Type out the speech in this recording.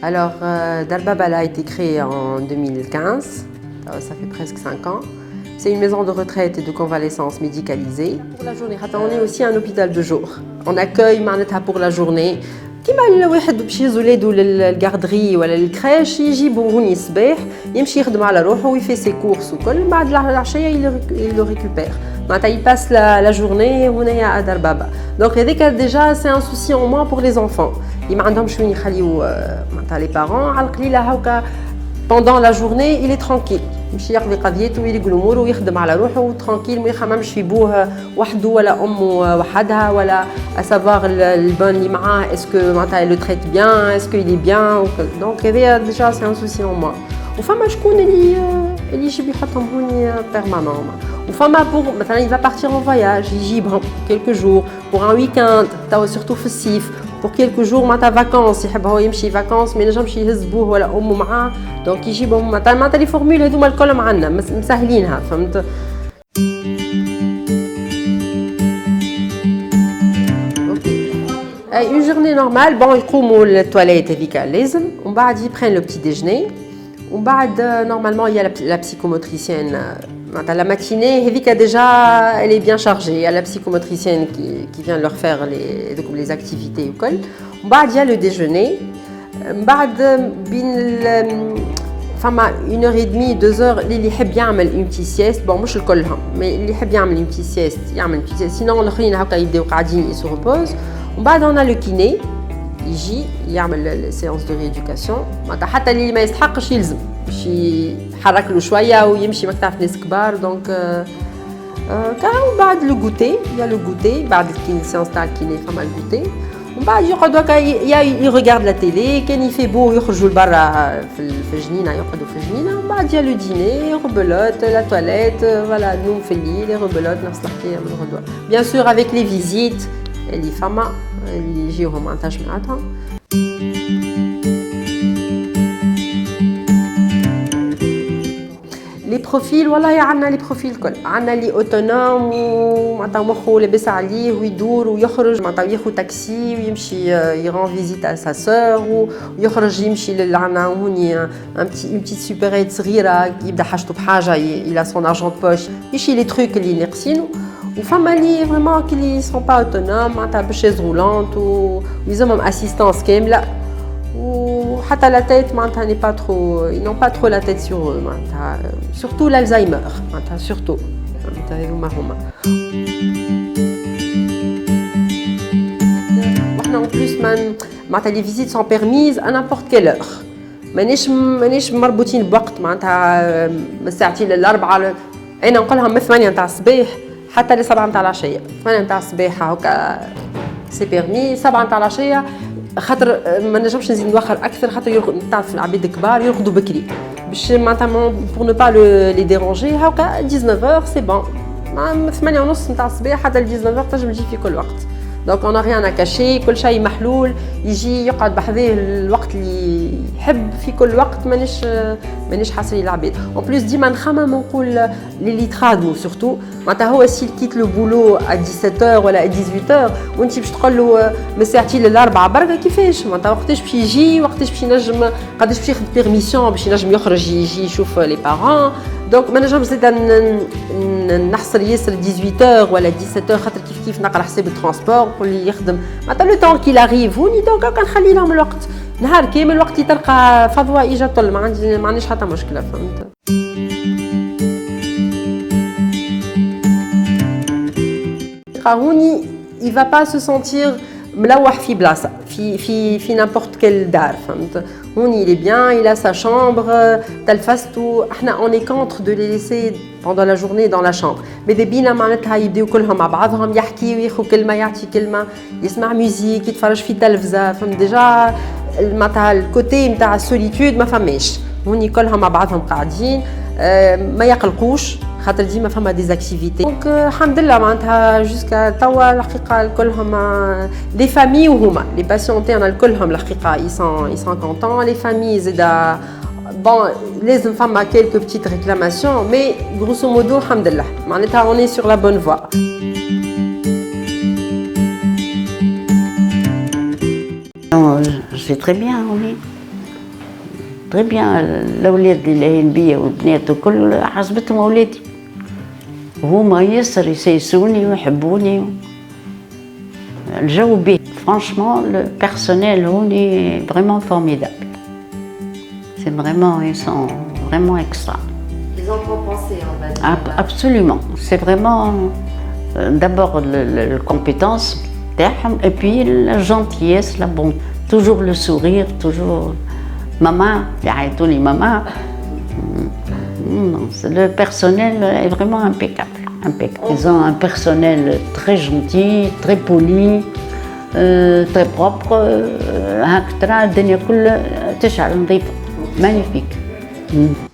Alors, Darbab a été créé en 2015, ça fait presque 5 ans. C'est une maison de retraite et de convalescence médicalisée. Pour la journée, on est aussi un hôpital de jour. On accueille pour la journée. كيما الواحد باش يهز ولادو للغاردري ولا للكريش يجيبوه الصباح يمشي يخدم على روحه ويفي سي كورس وكل بعد العشيه يلو ريكوبير معناتها يباس لا جورني هنايا ا دربابه دونك هذيك ديجا سي ان سوسي اون موان بور لي زونفون اللي ما عندهمش وين يخليو معناتها لي بارون على القليله هاكا pendant la journée il est tranquille يمشي يقضي قضيته ويريقل اموره ويخدم على روحه ترانكيل ما يخممش في بوه وحده ولا امه وحدها ولا اسافوار البون اللي معاه اسكو معناتها لو تريت بيان اسكو يلي بيان دونك هذايا ديجا سي ان سوسي اون موا وفما شكون اللي يجيب يحطهم هوني بيرمانون وفما بور مثلا il va partir en voyage يجيبهم quelques jours pour un week-end توا surtout في الصيف pour quelques jours معناتها فاكونس يحب هو يمشي فاكونس ما ينجمش يهز بوه ولا امه معاه دونك يجيبهم معناتها لي فورمول هذوما الكل عندنا مسهلينها فهمت. Une journée normale, bon, يقوموا للتواليت هذيك لازم ومن بعد يبرين لو بتي ديجيني ومن بعد normalement il y a la psychomotricienne la matinée هذيك déjà elle est bien chargée il y a la psychomotricienne qui vient leur faire les activités وكل ومن بعد il y a le déjeuner من بعد بين فما 1h30 2h اللي يحب يعمل une petite sieste bon مش الكلهم mais اللي يحب يعمل une petite sieste يعمل une petite sieste sinon الاخرين هكا يبداو قاعدين se reposent ومن بعد on a le kiné يجي يعمل séance de rééducation معناتها حتى اللي ما يستحقش يلزم باش يحرك له شويه ويمشي ماك تعرف ناس كبار دونك كاو بعد لو غوتي يا لو غوتي بعد الكيني séance تاع الكيني فما الغوتي ومن بعد يقعد هكا يغيغارد لا تيلي كان يفي بو يخرجوا لبرا في الجنينه يقعدوا في الجنينه ومن بعد يا لو ديني ربلوت لا تواليت فوالا النوم في الليل ربلوت نفس الحكايه من الغدوه بيان سور افيك لي فيزيت اللي فما اللي يجيوهم معناتها جماعتهم لي بروفيل والله عندنا لي بروفيل الكل عندنا لي اوتونوم ومعناتها مخه لاباس عليه ويدور ويخرج معناتها ياخذ تاكسي ويمشي يرون فيزيت على سا سور ويخرج يمشي عندنا هوني ان بتي سوبريت صغيره يبدا حاجته بحاجه الى سون ارجون بوش يشي لي تروك اللي ناقصينه وفما لي فريمون كي سون با اوتونوم معناتها بشيز رولانت ويلزمهم اسيستانس كامله وحتى لا تيت معناتها ني با ترو ils n'ont pas trop la tête sur eux معناتها surtout l'Alzheimer معناتها surtout معناتها هما وحنا en plus معناتها les visites sont permises à n'importe quelle heure مانيش مربوطين بوقت معناتها من الساعتين للأربعة انا نقولها من 8 نتاع الصباح حتى ل 7 نتاع العشيه 8 نتاع الصباح هكا سي بيرمي 7 نتاع العشيه خاطر ما نجمش نزيد نوخر اكثر خاطر تعرف العباد الكبار يرقدوا بكري باش معناتها بور نو با لي ديرونجي هكا 19h سي بون 8:30 نتاع الصباح حتى ل 19h تنجم تجي في كل وقت دونك اون ريان ا كاشي كل شيء محلول يجي يقعد بحذاه الوقت اللي يحب في كل وقت مانيش حاصرين العباد اون بليس ديما نخمم ونقول لي تخادموا سورتو معناتها هو سيل كيت لو بولو ا 17h ولا 18h وانت باش تقول له من ساعتين للاربعه بركه كيفاش معناتها وقتاش باش يجي وقتاش باش ينجم قداش باش ياخذ بيرميسيون باش ينجم يخرج يجي يشوف لي بارون دونك ما نجمش زيد نحصر ياسر 18h ولا 17h خاطر كيف نقرا حساب الترونسبور واللي يخدم معناتها لو طون كي لاغيف هوني دونك كنخلي لهم الوقت نهار كامل وقت تلقى فضوى اجا طل ما عنديش حتى مشكله فهمت هوني il va pas se sentir ملوح في بلاصه في n'importe quelle دار فهمت هوني il est bien il a sa chambre تلفزته احنا on est contre de les laisser pendant la journée dans la chambre ماذا بينا معناتها يبداو كلهم مع بعضهم يحكي وياخذ كلمه يعطي كلمه يسمع ميوزيك يتفرج في تلفزه فهمت ديجا معناتها الكوتي نتاع السوليتود ما فماش هوني كلهم مع بعضهم قاعدين ما يقلقوش خاطر ديما فما دي زاكتيفيتي دونك الحمد لله معناتها جوسكا توا الحقيقه الكلهم لي فامي وهما لي باسيون تاعنا الكلهم الحقيقه ils sont contents les familles زادا bon لازم فما quelques petites réclamations mais grosso modo الحمد لله معناتها on est sur la bonne voie Non, c'est très bien, oui. Très bien. الأولاد اللي لاهين بيا والبنات وكل حسبتهم أولادي. هما ياسر يسيسوني ويحبوني. الجو باهي. Franchement, le personnel est vraiment formidable. C'est vraiment, ils sont vraiment extra. Ils ont compensé, on va dire. Absolument. C'est vraiment d'abord la compétence et puis la gentillesse, la bonté. Toujours le sourire, toujours maman, maman. Le personnel est vraiment impeccable. Ils ont un personnel très gentil, très poli. très propre, هكذا الدنيا كلها تشعل نظيفة magnifique.